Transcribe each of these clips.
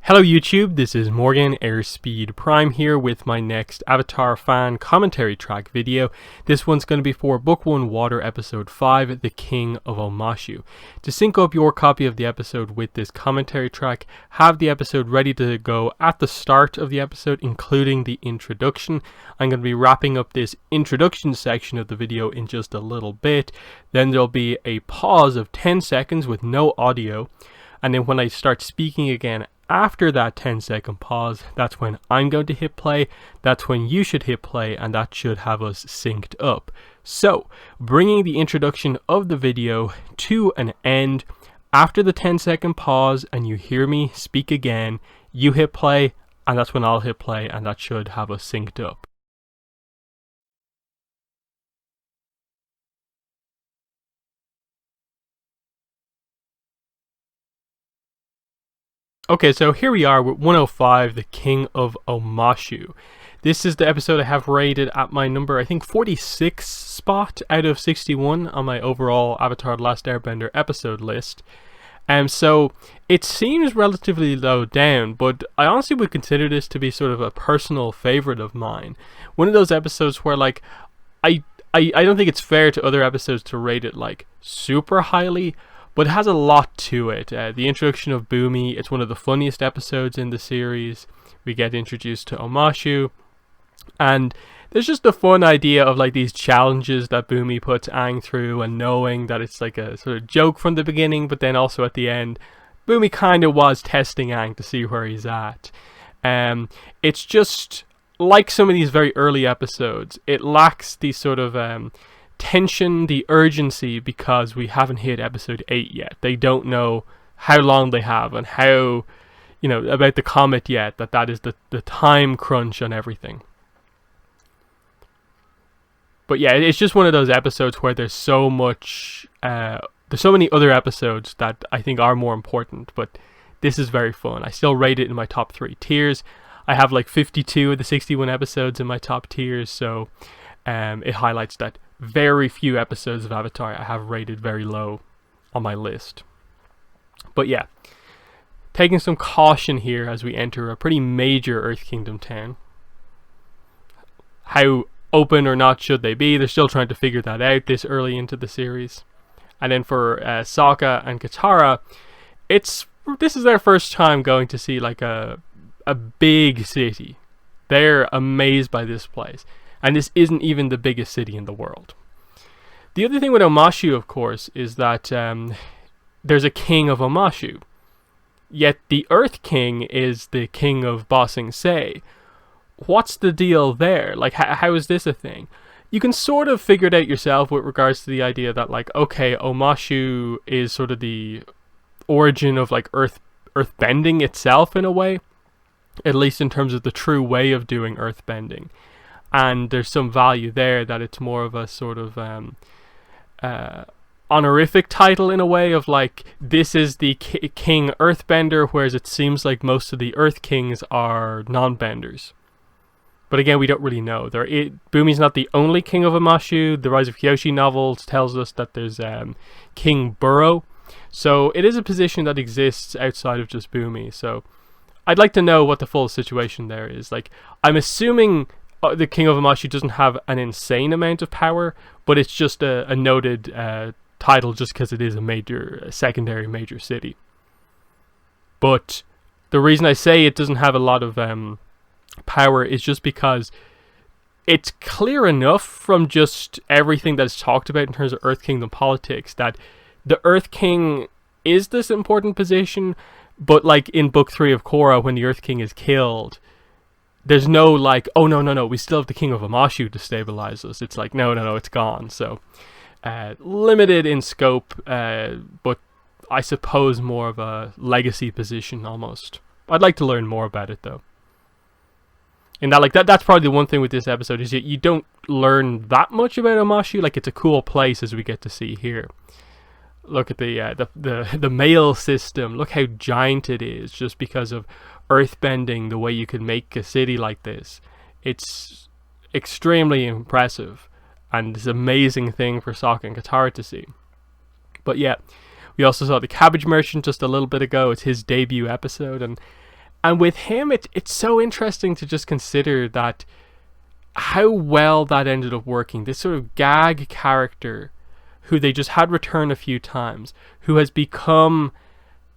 Hello YouTube, this is Morgan Airspeed Prime here with my next Avatar fan commentary track video. This one's going to be for Book 1 Water Episode 5, The King of Omashu. To sync up your copy of the episode with this commentary track, have the episode ready to go at the start of the episode, including the introduction. I'm going to be wrapping up this introduction section of the video in just a little bit. Then there'll be a pause of 10 seconds with no audio. And then when I start speaking again, after that 10-second pause, that's when I'm going to hit play, that's when you should hit play, and that should have us synced up. So, bringing the introduction of the video to an end, after the 10-second pause and you hear me speak again, you hit play, and that's when I'll hit play, and that should have us synced up. Okay, so here we are with 105, The King of Omashu. This is the episode I have rated at my number, I think 46 spot out of 61 on my overall Avatar The Last Airbender episode list. So it seems relatively low down, but I honestly would consider this to be sort of a personal favorite of mine. One of those episodes where like I don't think it's fair to other episodes to rate it like super highly, but it has a lot to it. The introduction of Bumi, it's one of the funniest episodes in the series. We get introduced to Omashu, and there's just a fun idea of like these challenges that Bumi puts Aang through, and knowing that it's like a sort of joke from the beginning, but then also at the end, Bumi kind of was testing Aang to see where he's at. It's just like some of these very early episodes, it lacks the sort of tension, the urgency, because we haven't hit episode 8 yet. They don't know how long they have and how, you know, about the comet yet, that is the time crunch on everything. But yeah, it's just one of those episodes where there's so much, there's so many other episodes that I think are more important, but this is very fun. I still rate it in my top 3 tiers. I have like 52 of the 61 episodes in my top tiers, so it highlights that very few episodes of Avatar I have rated very low on my list. But yeah, taking some caution here as we enter a pretty major Earth Kingdom town. How open or not should they be? They're still trying to figure that out this early into the series. And then for Sokka and Katara, this is their first time going to see like a big city. They're amazed by this place. And this isn't even the biggest city in the world. The other thing with Omashu, of course, is that there's a King of Omashu. Yet the Earth King is the King of Ba Sing Se. What's the deal there? Like, how is this a thing? You can sort of figure it out yourself with regards to the idea that, like, okay, Omashu is sort of the origin of, like, earth bending itself in a way. At least in terms of the true way of doing earth bending. And there's some value there that it's more of a sort of honorific title in a way of like, this is the King Earthbender, whereas it seems like most of the Earth Kings are non-benders. But again, we don't really know. Bumi's not the only King of Omashu. The Rise of Kyoshi novels tells us that there's King Burrow. So it is a position that exists outside of just Bumi. So I'd like to know what the full situation there is. Like, I'm assuming the King of Omashu doesn't have an insane amount of power, but it's just a noted title just because it is a secondary major city. But the reason I say it doesn't have a lot of power is just because it's clear enough from just everything that's talked about in terms of Earth Kingdom politics that the Earth King is this important position, but like in Book 3 of Korra, when the Earth King is killed, there's no like, oh no, we still have the King of Omashu to stabilize us. It's like, no, it's gone. So, limited in scope, but I suppose more of a legacy position almost. I'd like to learn more about it though. And that's probably the one thing with this episode is you don't learn that much about Omashu. Like, it's a cool place as we get to see here. Look at the mail system. Look how giant it is, just because of earthbending, the way you could make a city like this. It's extremely impressive, and it's an amazing thing for Sokka and Katara to see. But yeah, we also saw the Cabbage Merchant just a little bit ago. It's his debut episode, and And with him, it's so interesting to just consider that how well that ended up working. This sort of gag character who they just had return a few times, who has become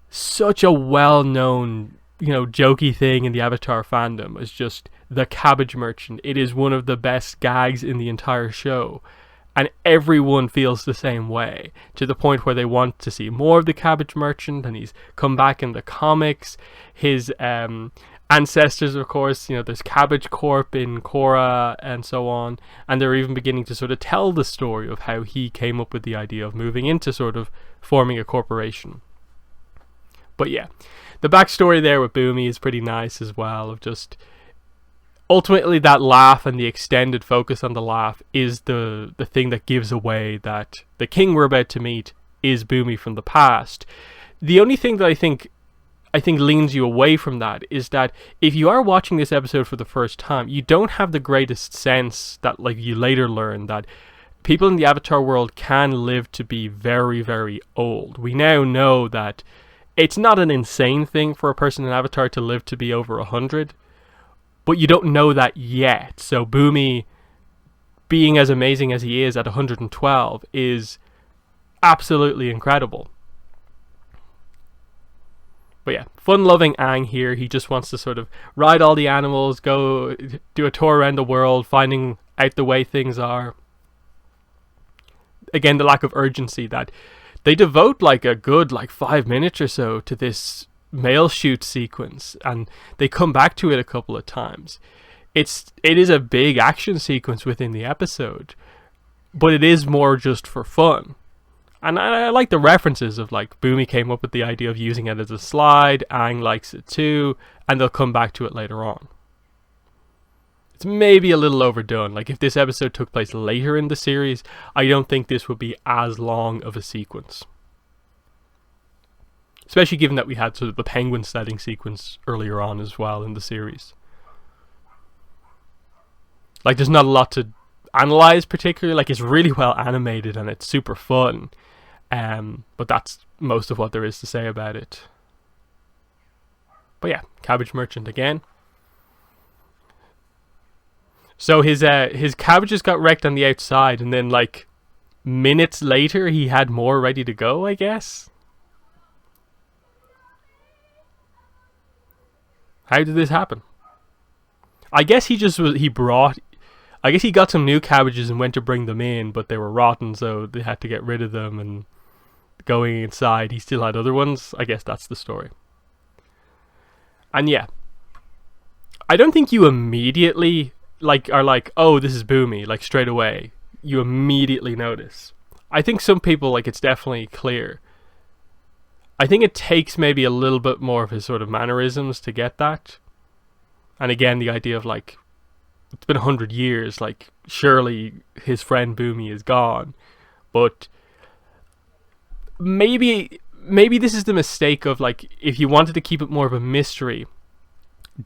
such a well-known, jokey thing in the Avatar fandom as just the cabbage merchant. It is one of the best gags in the entire show. And everyone feels the same way, to the point where they want to see more of the cabbage merchant, and he's come back in the comics. His ancestors, of course, there's Cabbage Corp in Korra and so on, and they're even beginning to sort of tell the story of how he came up with the idea of moving into sort of forming a corporation. But yeah, the backstory there with Bumi is pretty nice as well, of just ultimately that laugh and the extended focus on the laugh is the thing that gives away that the king we're about to meet is Bumi from the past. The only thing that I think leans you away from that is that if you are watching this episode for the first time, you don't have the greatest sense that, like, you later learn that people in the Avatar world can live to be very, very old. We now know that it's not an insane thing for a person in Avatar to live to be over 100, but you don't know that yet. So Bumi, being as amazing as he is at 112, is absolutely incredible. But yeah, fun-loving Aang here. He just wants to sort of ride all the animals, go do a tour around the world, finding out the way things are. Again, the lack of urgency that they devote like a good 5 minutes or so to this mail shoot sequence, and they come back to it a couple of times. It is a big action sequence within the episode, but it is more just for fun. And I like the references of, like, Bumi came up with the idea of using it as a slide, Aang likes it too, and they'll come back to it later on. It's maybe a little overdone. Like, if this episode took place later in the series, I don't think this would be as long of a sequence. Especially given that we had sort of the penguin sledding sequence earlier on as well in the series. Like, there's not a lot to analyze particularly. Like, it's really well animated and it's super fun. But that's most of what there is to say about it. But yeah, Cabbage Merchant again. So his cabbages got wrecked on the outside, and then like minutes later he had more ready to go, I guess. How did this happen? I guess he got some new cabbages and went to bring them in, but they were rotten, so they had to get rid of them, and going inside he still had other ones. I guess that's the story. And yeah, I don't think you immediately are like, oh, this is Bumi, like straight away. You immediately notice. I think some people, like, it's definitely clear. I think it takes maybe a little bit more of his sort of mannerisms to get that. And again, the idea of, like, it's been 100 years, like, surely his friend Bumi is gone. But maybe this is the mistake of, like, if you wanted to keep it more of a mystery,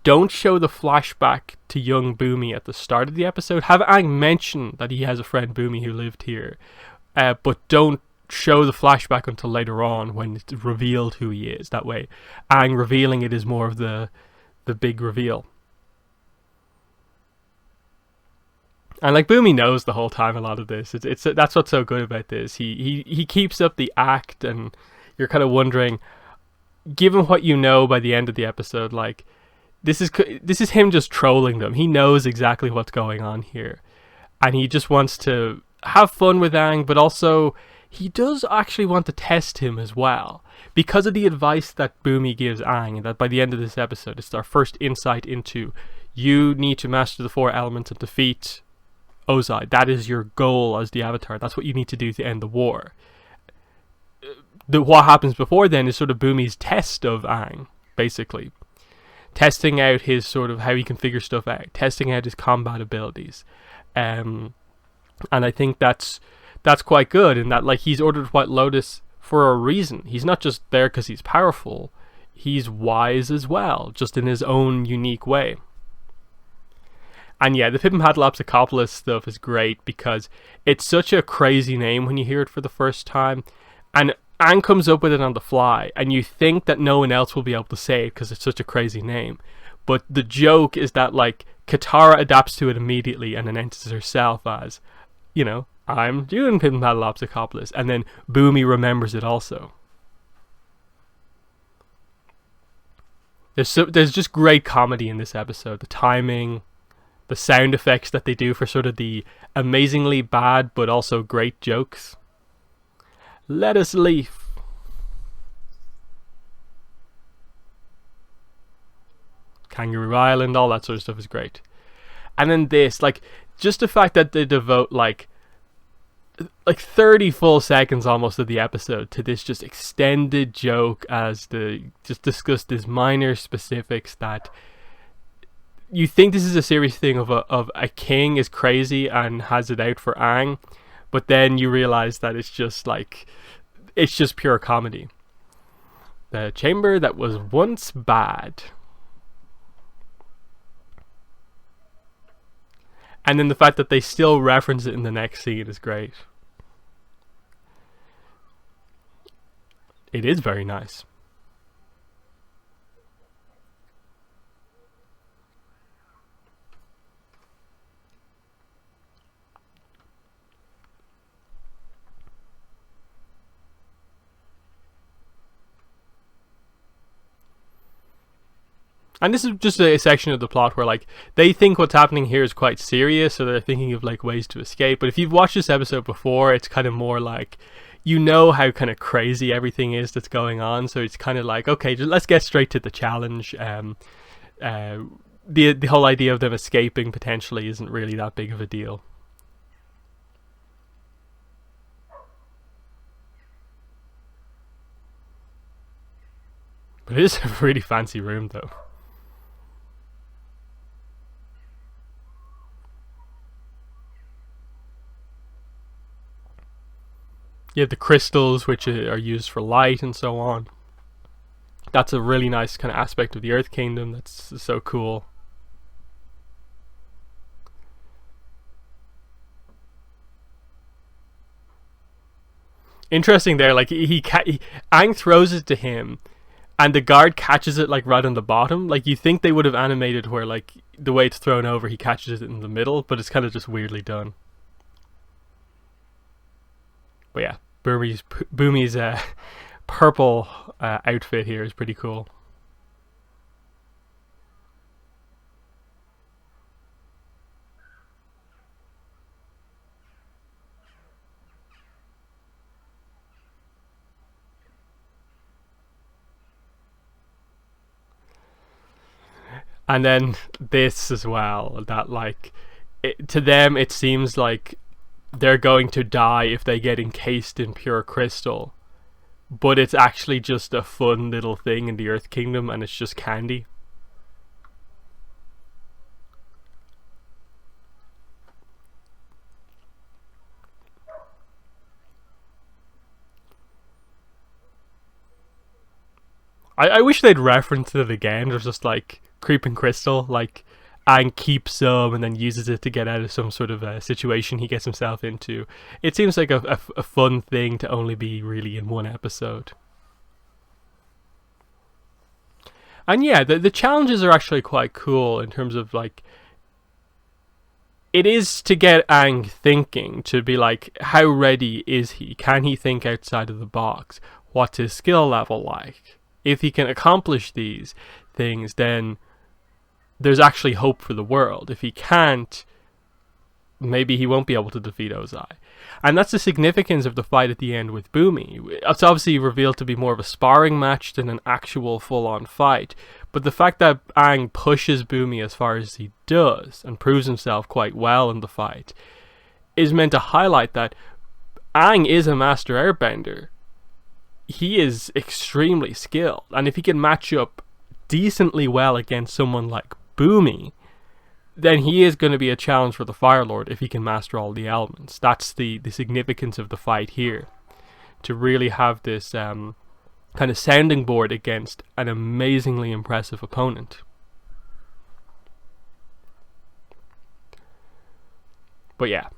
don't show the flashback to young Bumi at the start of the episode. Have Aang mention that he has a friend Bumi who lived here, but don't show the flashback until later on when it's revealed who he is. That way, Aang revealing it is more of the big reveal. And like, Bumi knows the whole time a lot of this. It's that's what's so good about this. He keeps up the act, and you're kind of wondering, given what you know by the end of the episode, like, this is him just trolling them. He knows exactly what's going on here, and he just wants to have fun with Aang, but also he does actually want to test him as well, because of the advice that Bumi gives Aang, and that by the end of this episode, it's our first insight into, you need to master the 4 elements and defeat Ozai. That is your goal as the Avatar. That's what you need to do to end the war. What happens before then is sort of Bumi's test of Aang, basically. Testing out his sort of how he can figure stuff out, testing out his combat abilities, and I think that's quite good in that, like, he's ordered White Lotus for a reason. He's not just there because he's powerful. He's wise as well, just in his own unique way. And yeah, the Pipimadlapsicopoulos stuff is great because it's such a crazy name when you hear it for the first time. And Aang comes up with it on the fly, and you think that no one else will be able to say it because it's such a crazy name. But the joke is that like Katara adapts to it immediately and then enters herself as, I'm doing Pimpalopsicopolis, and then Bumi remembers it also. There's just great comedy in this episode. The timing, the sound effects that they do for sort of the amazingly bad but also great jokes. Let us leave. Kangaroo Island, all that sort of stuff is great. And then this, like, just the fact that they devote like 30 full seconds almost of the episode to this just extended joke as the just discuss these minor specifics that you think this is a serious thing of a king is crazy and has it out for Aang, but then you realize that it's just pure comedy. The chamber that was once bad. And then the fact that they still reference it in the next scene is great. It is very nice. And this is just a section of the plot where like they think what's happening here is quite serious, so they're thinking of like ways to escape. But if you've watched this episode before, it's kind of more like, how kind of crazy everything is that's going on. So it's kind of like, okay, let's get straight to the challenge. The whole idea of them escaping potentially isn't really that big of a deal. But it is a really fancy room though. You have the crystals, which are used for light and so on. That's a really nice kind of aspect of the Earth Kingdom that's so cool. Interesting there, like Aang throws it to him, and the guard catches it like right on the bottom. Like you think they would have animated where like the way it's thrown over, he catches it in the middle, but it's kind of just weirdly done. But yeah, Bumi's purple outfit here is pretty cool. And then this as well, that like to them it seems like they're going to die if they get encased in pure crystal, but it's actually just a fun little thing in the Earth Kingdom, and it's just candy. I wish they'd reference it again. There's just like creeping crystal, like Aang keeps some and then uses it to get out of some sort of a situation he gets himself into. It seems like a fun thing to only be really in one episode. And yeah, the challenges are actually quite cool in terms of like, it is to get Aang thinking, to be like, how ready is he? Can he think outside of the box? What's his skill level like? If he can accomplish these things, then there's actually hope for the world. If he can't, maybe he won't be able to defeat Ozai. And that's the significance of the fight at the end with Bumi. It's obviously revealed to be more of a sparring match than an actual full-on fight. But the fact that Aang pushes Bumi as far as he does and proves himself quite well in the fight is meant to highlight that Aang is a master airbender. He is extremely skilled. And if he can match up decently well against someone like Bumi, then he is going to be a challenge for the Fire Lord if he can master all the elements. That's the significance of the fight here. To really have this kind of sounding board against an amazingly impressive opponent. But yeah,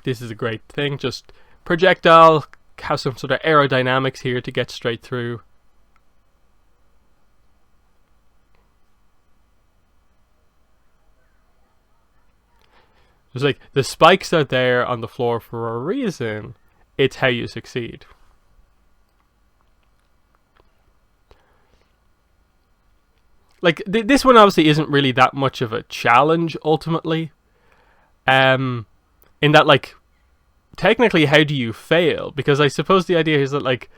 this is a great thing. Just projectile have some sort of aerodynamics here to get straight through. It's like the spikes are there on the floor for a reason. It's how you succeed. Like this one obviously isn't really that much of a challenge ultimately. In that, like, technically, how do you fail? Because I suppose the idea is that, like,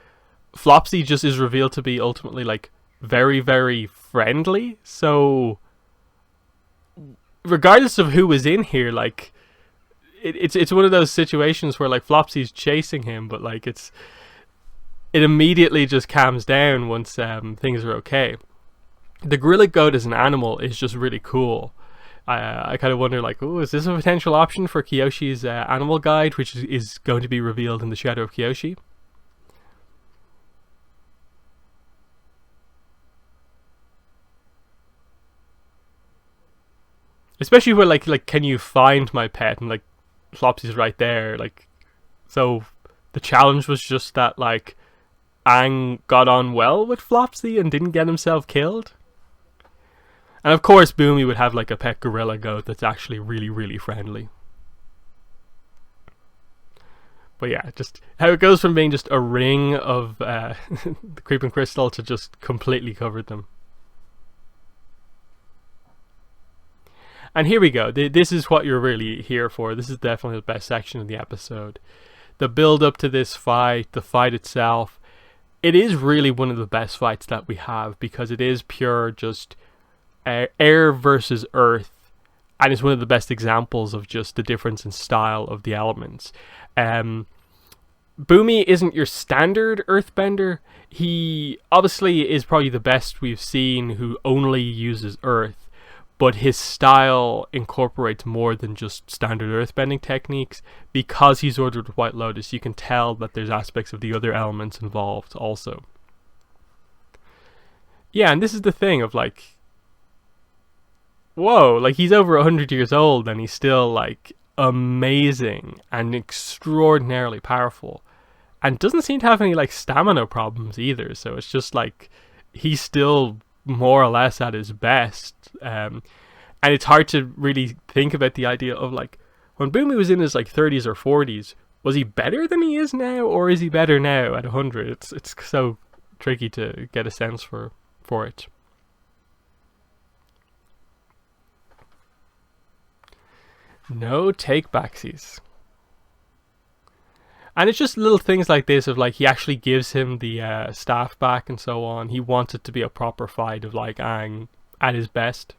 Flopsy just is revealed to be ultimately, like, very, very friendly. So, regardless of who was in here, like, it's one of those situations where, like, Flopsy's chasing him, but, like, it immediately just calms down once things are okay. The gorilla goat as an animal is just really cool. I kind of wonder, like, oh, is this a potential option for Kyoshi's animal guide, which is going to be revealed in the Shadow of Kyoshi? Especially where, like, can you find my pet? And, like, Flopsy's right there. Like, so the challenge was just that, like, Aang got on well with Flopsy and didn't get himself killed. And of course, Bumi would have, like, a pet gorilla goat that's actually really, really friendly. But yeah, just how it goes from being just a ring of the creeping crystal to just completely covered them. And here we go. This is what you're really here for. This is definitely the best section of the episode. The build up to this fight, the fight itself. It is really one of the best fights that we have because it is pure just air versus earth, and it's one of the best examples of just the difference in style of the elements. Bumi isn't your standard earthbender. He obviously is probably the best we've seen who only uses earth, but his style incorporates more than just standard earthbending techniques. Because he's ordered with White Lotus, you can tell that there's aspects of the other elements involved also. Yeah, and this is the thing of, like, whoa, like, he's over 100 years old and he's still, like, amazing and extraordinarily powerful, and doesn't seem to have any, like, stamina problems either. So it's just like he's still more or less at his best, and it's hard to really think about the idea of, like, when Bumi was in his, like, 30s or 40s, was he better than he is now, or is he better now at 100? It's so tricky to get a sense for it. No take backsies. And it's just little things like this of, like, he actually gives him the staff back and so on. He wants it to be a proper fight of, like, Aang at his best.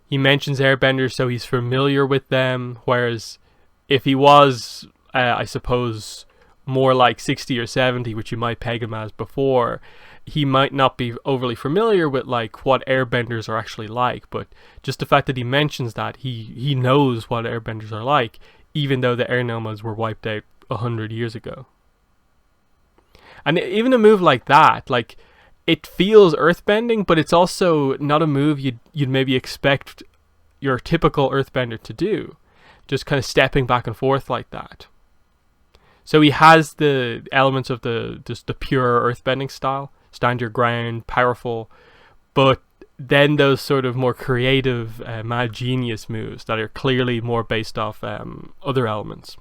He mentions airbenders, so he's familiar with them, whereas if he was, I suppose, more like 60 or 70, which you might peg him as before, he might not be overly familiar with, like, what airbenders are actually like. But just the fact that he mentions that, he knows what airbenders are like, even though the air nomads were wiped out 100 years ago. And even a move like that, like, it feels earthbending, but it's also not a move you'd maybe expect your typical earthbender to do, just kind of stepping back and forth like that. So he has the elements of the pure earthbending style, stand your ground, powerful, but then those sort of more creative, mad genius moves that are clearly more based off other elements.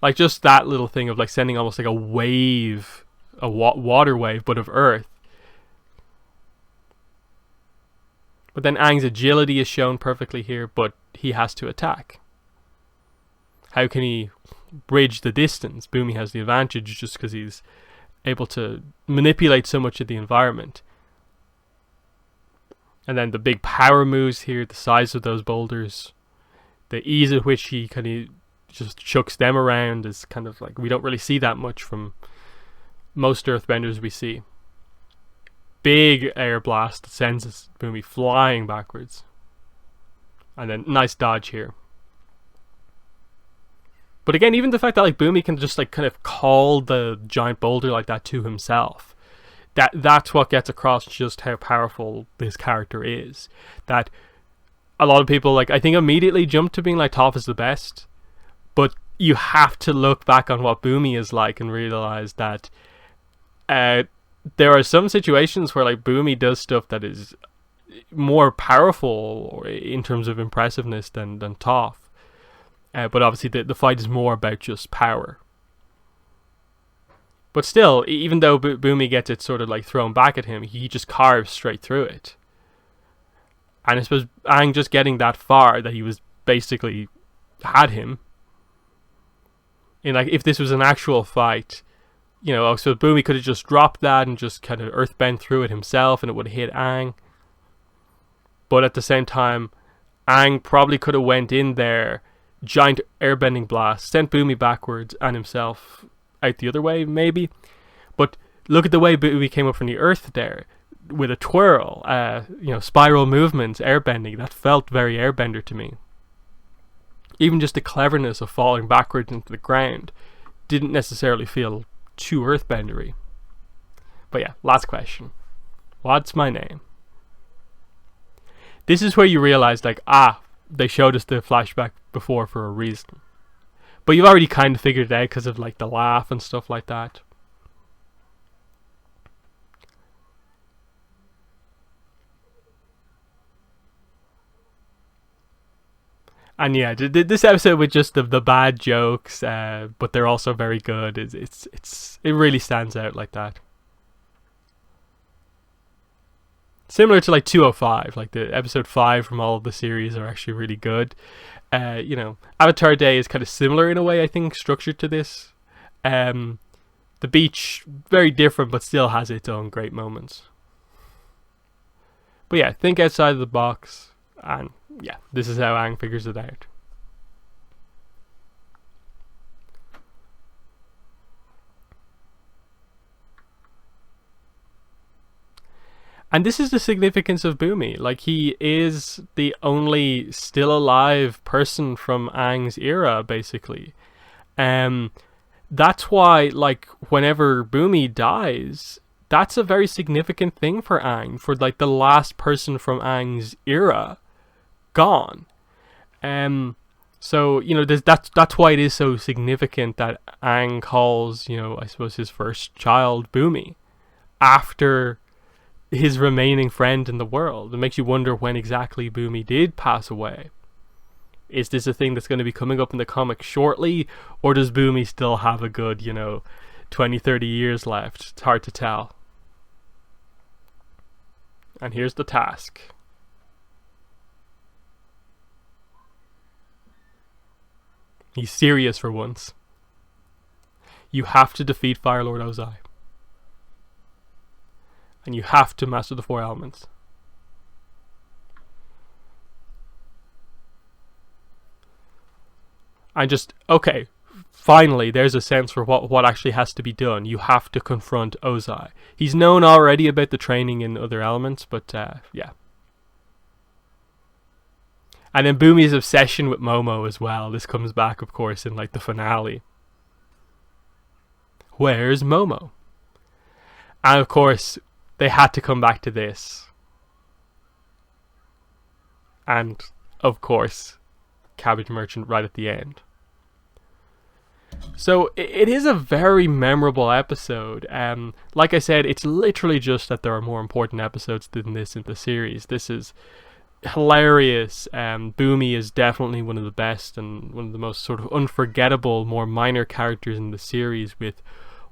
Like just that little thing of, like, sending almost like a wave, a water wave, but of earth. But then Aang's agility is shown perfectly here, but he has to attack. How can he bridge the distance? Bumi has the advantage just because he's able to manipulate so much of the environment. And then the big power moves here, the size of those boulders, the ease at which he kind of just chucks them around is kind of like, we don't really see that much from most earthbenders we see. Big air blast that sends Bumi flying backwards. And then nice dodge here. But again, even the fact that, like, Bumi can just, like, kind of call the giant boulder like that to himself, that's what gets across just how powerful this character is. That a lot of people, like, I think immediately jump to being like Toph is the best, But you have to look back on what Bumi is like and realize that there are some situations where like Bumi does stuff that is more powerful in terms of impressiveness than Toph. But obviously the fight is more about just power. But still, even though Bumi gets it sort of like thrown back at him, he just carves straight through it. And I suppose Aang just getting that far, that he was basically had him. And like, if this was an actual fight, you know, so Bumi could have just dropped that and just kind of earthbend through it himself, and it would have hit Aang. But at the same time, Aang probably could have went in there, giant airbending blast, sent Bumi backwards and himself out the other way, maybe. But look at the way Bumi came up from the earth there, with a twirl, spiral movements, airbending. That felt very airbender to me. Even just the cleverness of falling backwards into the ground didn't necessarily feel too earthbendery. But yeah, last question. What's my name? This is where you realize, like, they showed us the flashback before for a reason. But you've already kind of figured it out because of like the laugh and stuff like that. And yeah, this episode with just the bad jokes, but they're also very good. It really stands out like that. Similar to like 205, like the episode 5 from all of the series are actually really good. Avatar Day is kind of similar in a way, I think, structured to this. The beach, very different, but still has its own great moments. But yeah, think outside of the box, and yeah, this is how Aang figures it out. And this is the significance of Bumi. Like, he is the only still alive person from Aang's era, basically. That's why, like, whenever Bumi dies, that's a very significant thing for Aang, for like the last person from Aang's era gone. So, you know, that's why it is so significant that Aang calls, I suppose, his first child Bumi after his remaining friend in the world. It makes you wonder when exactly Bumi did pass away. Is this a thing that's going to be coming up in the comic shortly, or does Bumi still have a good, 20, 30 years left? It's hard to tell. And here's the task. He's serious for once. You have to defeat Fire Lord Ozai. And you have to master the 4 elements. And just, okay, finally, there's a sense for what actually has to be done. You have to confront Ozai. He's known already about the training in other elements, but yeah. And then Bumi's obsession with Momo as well. This comes back, of course, in like the finale. Where's Momo? And of course, they had to come back to this. And, of course, Cabbage Merchant right at the end. So, it is a very memorable episode. Like I said, it's literally just that there are more important episodes than this in the series. This is hilarious. Bumi is definitely one of the best and one of the most sort of unforgettable, more minor characters in the series, with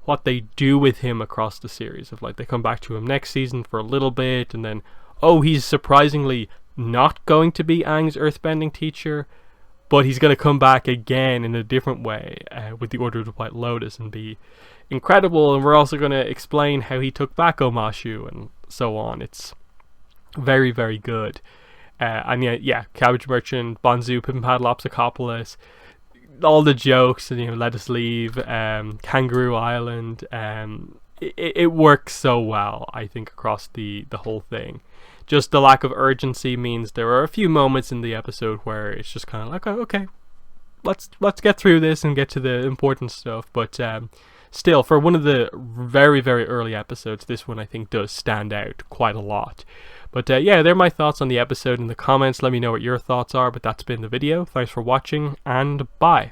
what they do with him across the series. Of like, they come back to him next season for a little bit, and then, he's surprisingly not going to be Aang's earthbending teacher, but he's going to come back again in a different way with the Order of the White Lotus and be incredible. And we're also going to explain how he took back Omashu and so on. It's very, very good. And yeah, Cabbage Merchant, Bonzu, Pip and Padlopsocopolis, all the jokes, and Let Us Leave, Kangaroo Island, it works so well, I think, across the whole thing. Just the lack of urgency means there are a few moments in the episode where it's just kind of like, okay, let's get through this and get to the important stuff. But still, for one of the very, very early episodes, this one I think does stand out quite a lot. But yeah, they're my thoughts on the episode in the comments. Let me know what your thoughts are, but that's been the video. Thanks for watching, and bye.